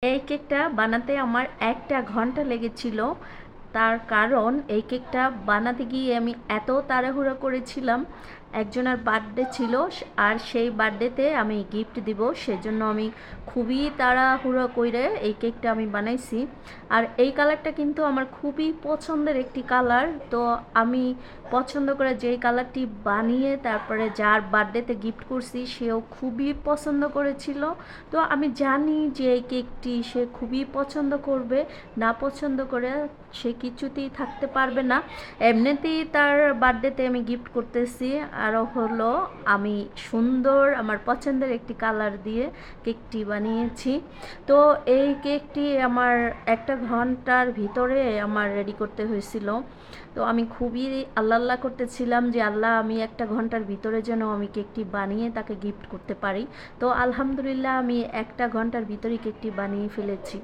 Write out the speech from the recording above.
এই কেকটা বানাতে আমার 1টা ঘন্টা লেগেছিল। তার কারণ এই কেকটা বানাতে গিয়ে আমি এত তাড়াহুড়ো করেছিলাম, একজনের বার্থডে ছিল আর সেই বার্থডেতে আমি গিফট দিব, সেজন্য আমি খুবই তাড়াহুড়ো করে এই কেকটা আমি বানাইছি। আর এই কালারটা কিন্তু আমার খুবই পছন্দের একটি কালার, তো আমি পছন্দ করে যেই কালারটি বানিয়ে তারপরে যার বার্থডেতে গিফট করছি সেও খুবই পছন্দ করেছিল। তো আমি জানি যে এই কেকটি সে খুবই পছন্দ করবে, না পছন্দ করে সে কিছুতেই থাকতে পারবে না। এমনিতেই তার বার্থডেতে আমি গিফট করতেছি, আরও হলো আমি সুন্দর আমার পছন্দের একটি কালার দিয়ে কেকটি বানিয়েছি। তো এই কেকটি আমার 1 ঘন্টার ভিতরে আমার রেডি করতে হয়েছিল। তো আমি খুবই আল্লাহ আল্লাহ করতেছিলাম যে আল্লাহ, আমি 1 ঘন্টার ভিতরে যেন আমি কেকটি বানিয়ে তাকে গিফট করতে পারি। তো আলহামদুলিল্লাহ আমি 1 ঘন্টার ভিতরেই কেকটি বানিয়ে ফেলেছি।